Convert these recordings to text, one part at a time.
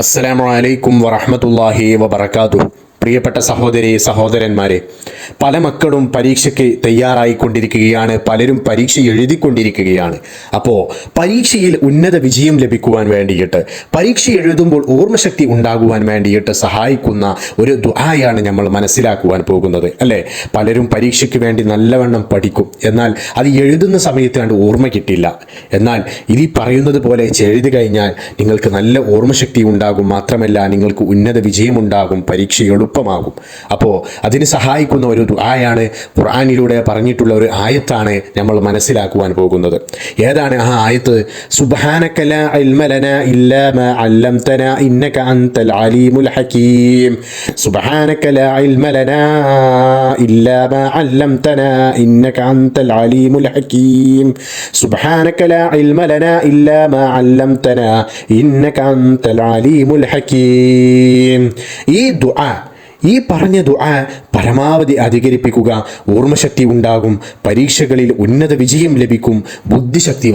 അസ്സലാമു അലൈക്കും വറഹ്മത്തുള്ളാഹി വബറകാതുഹു. പ്രിയപ്പെട്ട സഹോദരി സഹോദരന്മാരെ, പല മക്കളും പരീക്ഷയ്ക്ക് തയ്യാറായിക്കൊണ്ടിരിക്കുകയാണ്, പലരും പരീക്ഷ എഴുതിക്കൊണ്ടിരിക്കുകയാണ്. അപ്പോൾ പരീക്ഷയിൽ ഉന്നത വിജയം ലഭിക്കുവാൻ വേണ്ടിയിട്ട്, പരീക്ഷ എഴുതുമ്പോൾ ഓർമ്മശക്തി ഉണ്ടാകുവാൻ വേണ്ടിയിട്ട് സഹായിക്കുന്ന ഒരു ദുആയാണ് നമ്മൾ മനസ്സിലാക്കുവാൻ പോകുന്നത്, അല്ലേ? പലരും പരീക്ഷയ്ക്ക് വേണ്ടി നല്ലവണ്ണം പഠിക്കും, എന്നാൽ അത് എഴുതുന്ന സമയത്ത് കണ്ട് ഓർമ്മ കിട്ടില്ല. എന്നാൽ ഇത് പറയുന്നത് പോലെ എഴുതി കഴിഞ്ഞാൽ നിങ്ങൾക്ക് നല്ല ഓർമ്മശക്തി ഉണ്ടാകും, മാത്രമല്ല നിങ്ങൾക്ക് ഉന്നത വിജയമുണ്ടാകും, പരീക്ഷ എളുപ്പമാകും. അപ്പോൾ അതിന് സഹായിക്കുന്ന ഒരു ദുആയാണ്, ഖുർആനിലൂടെ പറഞ്ഞിട്ടുള്ള ഒരു ആയത്താണ് നമ്മൾ മനസ്സിലാക്കുവാൻ പോകുന്നത്. ഏതാണ് ആ ആയത്ത്? സുബ്ഹാനക ലാ ഇൽമ ലനാ ഇല്ലാ മാ അല്ലംതനാ ഇന്നക അൻതൽ അലീമുൽ ഹകീം. സുബ്ഹാനക ലാ ഇൽമ ലനാ ഇല്ലാ മാ അല്ലംതനാ ഇന്നക അൻതൽ അലീമുൽ ഹകീം. സുബ്ഹാനക ലാ ഇൽമ ലനാ ഇല്ലാ മാ അല്ലംതനാ ഇന്നക അൻതൽ അലീമുൽ ഹകീം. ഈ പറഞ്ഞ ദുആ പരമാവധി അധികരിപ്പിക്കുക. ഓർമ്മശക്തി ഉണ്ടാകും, പരീക്ഷകളിൽ ഉന്നത വിജയം ലഭിക്കും, ബുദ്ധിശക്തി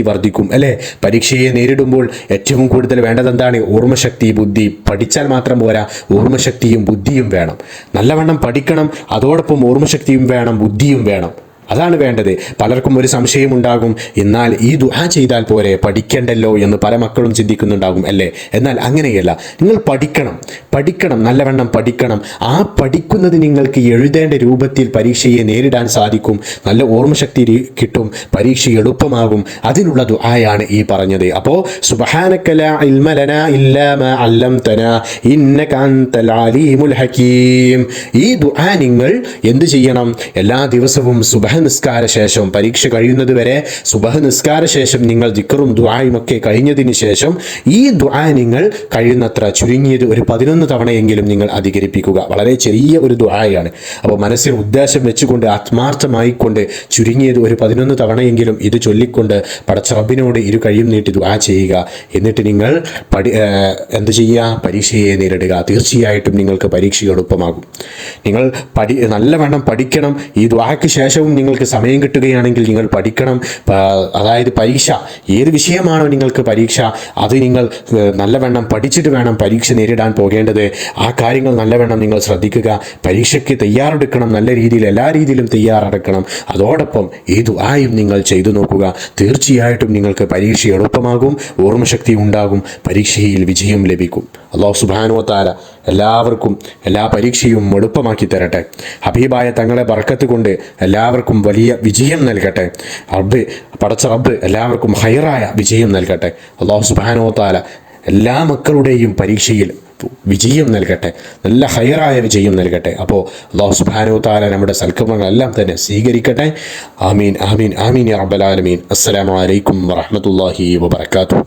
വർദ്ധിക്കും, അല്ലേ? പരീക്ഷയെ നേരിടുമ്പോൾ ഏറ്റവും കൂടുതൽ വേണ്ടത് എന്താണ്? ഓർമ്മശക്തി, ബുദ്ധി. പഠിച്ചാൽ മാത്രം പോരാ, ഓർമ്മശക്തിയും ബുദ്ധിയും വേണം. നല്ലവണ്ണം പഠിക്കണം, അതോടൊപ്പം ഓർമ്മശക്തിയും വേണം, ബുദ്ധിയും വേണം. അതാണ് വേണ്ടത്. പലർക്കും ഒരു സംശയമുണ്ടാകും, എന്നാൽ ഈ ദുആ ചെയ്താൽ പോരെ, പഠിക്കണ്ടല്ലോ എന്ന് പല മക്കളും ചിന്തിക്കുന്നുണ്ടാകും, അല്ലേ? എന്നാൽ അങ്ങനെയല്ല. നിങ്ങൾ പഠിക്കണം, നല്ലവണ്ണം പഠിക്കണം. ആ പഠിക്കുന്നത് നിങ്ങൾക്ക് എഴുതേണ്ട രൂപത്തിൽ പരീക്ഷയെ നേരിടാൻ സാധിക്കും, നല്ല ഓർമ്മശക്തി കിട്ടും, പരീക്ഷ എളുപ്പമാകും. അതിനുള്ള ദുആയാണ് ഈ പറഞ്ഞത്. അപ്പോൾ സുബ്ഹാനക ലാ ഇൽമ ലനാ ഇല്ലാ മാ അല്ലംതനാ ഇന്നക അൻതൽ അലീമുൽ ഹകീം. ഈ ദുആ നിങ്ങൾ എന്ത് ചെയ്യണം? എല്ലാ ദിവസവും സുബ്ഹ് നിസ്കാര ശേഷം, പരീക്ഷ കഴിയുന്നത് വരെ സുബ്ഹ് നിസ്കാര ശേഷം നിങ്ങൾ ദിക്റും ദുആയും ഒക്കെ കഴിഞ്ഞതിന് ശേഷം ഈ ദുആ നിങ്ങൾ കഴിയുന്നത്ര ചുരുങ്ങിയത് ഒരു 11 തവണയെങ്കിലും നിങ്ങൾ അധികരിപ്പിക്കുക. വളരെ ചെറിയ ഒരു ദുആയാണ്. അപ്പോൾ മനസ്സിൽ ഉദ്ദേശം വെച്ചുകൊണ്ട് ആത്മാർത്ഥമായിക്കൊണ്ട് ചുരുങ്ങിയത് ഒരു 11 തവണയെങ്കിലും ഇത് ചൊല്ലിക്കൊണ്ട് പടച്ച റബ്ബിനോട് ഇരു കഴിയും നീട്ടി ദുആ ചെയ്യുക. എന്നിട്ട് നിങ്ങൾ എന്ത് ചെയ്യുക? പരീക്ഷയെ നേരിടുക. തീർച്ചയായിട്ടും നിങ്ങൾക്ക് പരീക്ഷ എളുപ്പമാകും. നിങ്ങൾ നല്ലവണ്ണം പഠിക്കണം. ഈ ദുആക്ക് ശേഷവും നിങ്ങൾക്ക് സമയം കിട്ടുകയാണെങ്കിൽ നിങ്ങൾ പഠിക്കണം. അതായത് പരീക്ഷ, ഏത് വിഷയമാണോ നിങ്ങൾക്ക് പരീക്ഷ, അത് നിങ്ങൾ നല്ലവണ്ണം പഠിച്ചിട്ട് വേണം പരീക്ഷ നേരിടാൻ പോകേണ്ടത്. ആ കാര്യങ്ങൾ നല്ലവണ്ണം നിങ്ങൾ ശ്രദ്ധിക്കുക. പരീക്ഷയ്ക്ക് തയ്യാറെടുക്കണം, നല്ല രീതിയിൽ എല്ലാ രീതിയിലും തയ്യാറെടുക്കണം. അതോടൊപ്പം ഈ ദുആയും നിങ്ങൾ ചെയ്തു നോക്കുക. തീർച്ചയായിട്ടും നിങ്ങൾക്ക് പരീക്ഷ എളുപ്പമാകും, ഓർമ്മശക്തി ഉണ്ടാകും, പരീക്ഷയിൽ വിജയം ലഭിക്കും. അല്ലാഹു സുബ്ഹാനഹു വ തആല എല്ലാവർക്കും എല്ലാ പരീക്ഷയും എളുപ്പമാക്കി തരട്ടെ. ഹബീബായ തങ്ങളെ ബർക്കത്ത് കൊണ്ട് എല്ലാവർക്കും വലിയ വിജയം നൽകട്ടെ. പടച്ച റബ്ബ് എല്ലാവർക്കും ഹൈറായ വിജയം നൽകട്ടെ. അല്ലാഹു സുബ്ഹാനഹു വ തആല എല്ലാ മക്കളുടെയും പരീക്ഷയിൽ വിജയം നൽകട്ടെ, നല്ല ഹൈറായ വിജയം നൽകട്ടെ. അപ്പോൾ അല്ലാഹു സുബ്ഹാനഹു വ തആല നമ്മുടെ സൽക്കർമ്മങ്ങളെല്ലാം തന്നെ സ്വീകരിക്കട്ടെ. ആമീൻ ആമീൻ ആമീൻ യാ റബ്ബൽ ആലമീൻ. അസ്സലാമു അലൈക്കും വറഹ്മത്തുള്ളാഹി വബറകാതുഹു.